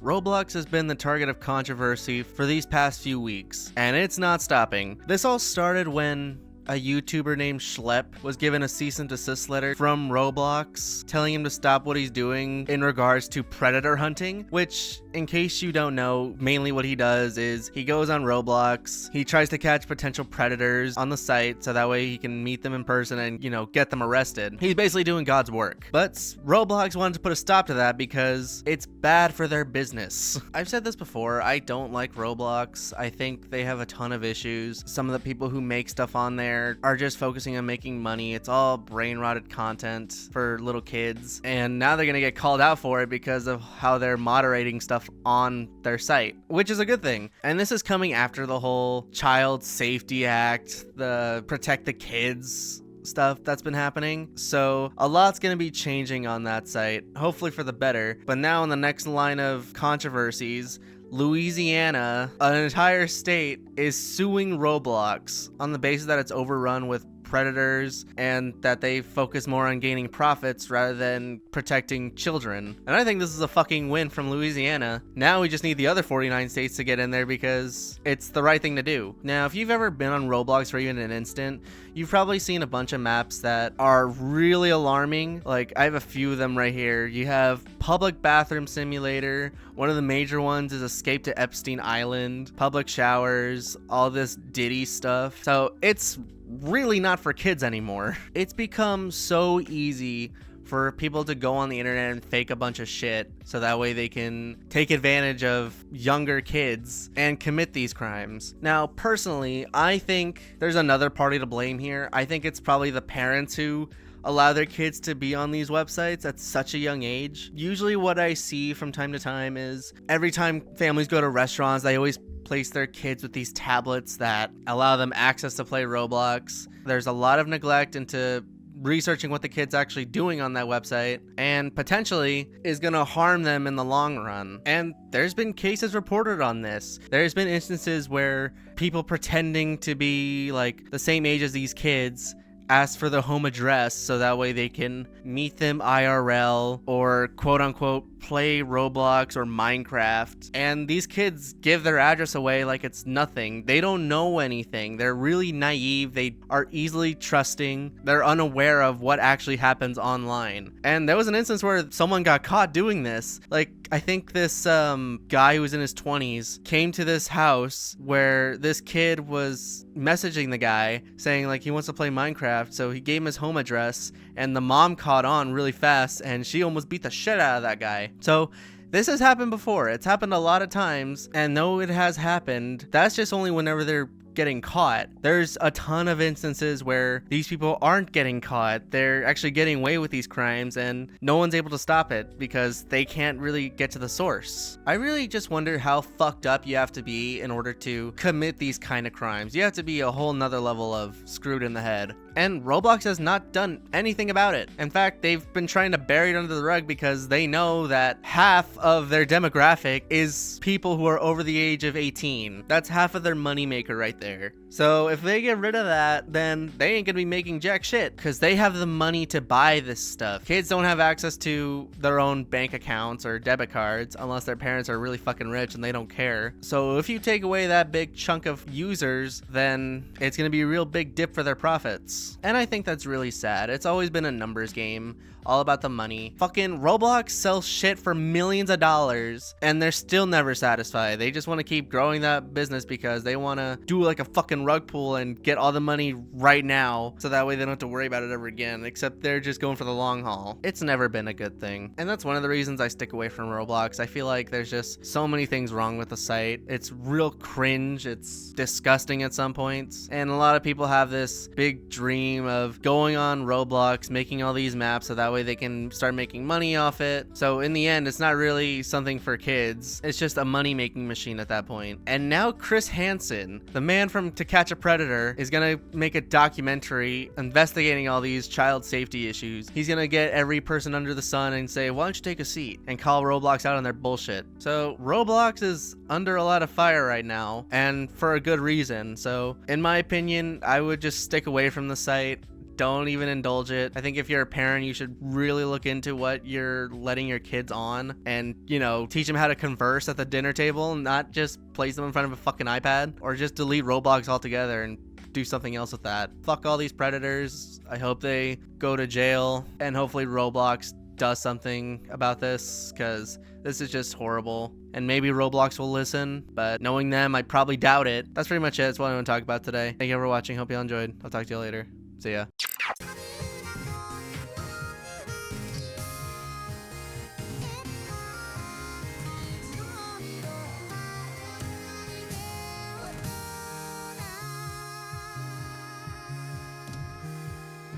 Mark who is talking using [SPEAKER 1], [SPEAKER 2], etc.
[SPEAKER 1] Roblox has been the target of controversy for these past few weeks, and it's not stopping. This all started when a YouTuber named Schlepp was given a cease and desist letter from Roblox telling him to stop what he's doing in regards to predator hunting, which, in case you don't know, mainly what he does is he goes on Roblox, he tries to catch potential predators on the site so that way he can meet them in person and, get them arrested. He's basically doing God's work. But Roblox wanted to put a stop to that because it's bad for their business. I've said this before, I don't like Roblox. I think they have a ton of issues. Some of the people who make stuff on there are just focusing on making money. It's all brain rotted content for little kids, and now they're gonna get called out for it because of how they're moderating stuff on their site, which is a good thing. And this is coming after the whole Child Safety Act, the Protect the Kids stuff that's been happening. So a lot's gonna be changing on that site, hopefully for the better. But now in the next line of controversies, Louisiana, an entire state, is suing Roblox on the basis that it's overrun with predators and that they focus more on gaining profits rather than protecting children. And I think this is a fucking win from Louisiana. Now we just need the other 49 states to get in there because it's the right thing to do. Now, if you've ever been on Roblox for even an instant, you've probably seen a bunch of maps that are really alarming. Like, I have a few of them right here. You have Public Bathroom Simulator. One of the major ones is Escape to Epstein Island, public showers, all this Diddy stuff. So it's really not for kids anymore. It's become so easy for people to go on the internet and fake a bunch of shit so that way they can take advantage of younger kids and commit these crimes. Now, personally, I think there's another party to blame here. I think it's probably the parents who allow their kids to be on these websites at such a young age. Usually what I see from time to time is every time families go to restaurants, they always place their kids with these tablets that allow them access to play Roblox. There's a lot of neglect into researching what the kid's actually doing on that website and potentially is going to harm them in the long run. And there's been cases reported on this. There's been instances where people pretending to be like the same age as these kids ask for the home address so that way they can meet them IRL or quote unquote play Roblox or Minecraft. And these kids give their address away like it's nothing. They don't know anything. They're really naive. They are easily trusting. They're unaware of what actually happens online. And there was an instance where someone got caught doing this. Like, I think this guy who was in his 20s came to this house where this kid was messaging the guy saying like he wants to play Minecraft. So he gave him his home address and the mom caught on really fast and she almost beat the shit out of that guy. So this has happened before. It's happened a lot of times, and though it has happened, that's just only whenever they're getting caught. There's a ton of instances where these people aren't getting caught. They're actually getting away with these crimes and no one's able to stop it because they can't really get to the source. I really just wonder how fucked up you have to be in order to commit these kind of crimes. You have to be a whole nother level of screwed in the head. And Roblox has not done anything about it. In fact, they've been trying to bury it under the rug because they know that half of their demographic is people who are over the age of 18. That's half of their moneymaker right there. So if they get rid of that, then they ain't gonna be making jack shit because they have the money to buy this stuff. Kids don't have access to their own bank accounts or debit cards unless their parents are really fucking rich and they don't care. So if you take away that big chunk of users, then it's gonna be a real big dip for their profits. And I think that's really sad. It's always been a numbers game, all about the money. Fucking Roblox sells shit for millions of dollars and they're still never satisfied. They just want to keep growing that business because they want to do like a fucking rug pull and get all the money right now so that way they don't have to worry about it ever again, except they're just going for the long haul. It's never been a good thing. And that's one of the reasons I stick away from Roblox. I feel like there's just so many things wrong with the site. It's real cringe. It's disgusting at some points. And a lot of people have this big dream of going on Roblox, making all these maps so that way they can start making money off it. So in the end, it's not really something for kids. It's just a money-making machine at that point. And now Chris Hansen, the man from To Catch a Predator, is gonna make a documentary investigating all these child safety issues. He's gonna get every person under the sun and say, why don't you take a seat, and call Roblox out on their bullshit. So Roblox is under a lot of fire right now, and for a good reason. So in my opinion, I would just stick away from the site. don't even indulge it. I think if you're a parent, you should really look into what you're letting your kids on and, you know, teach them how to converse at the dinner table, not just place them in front of a fucking iPad, or just delete Roblox altogether and do something else with that. Fuck all these predators. I hope they go to jail, and hopefully Roblox does something about this, because this is just horrible. And maybe Roblox will listen, but knowing them, I probably doubt it. That's pretty much it. That's what I want to talk about today. Thank you for watching. Hope you all enjoyed. I'll talk to you later. See ya.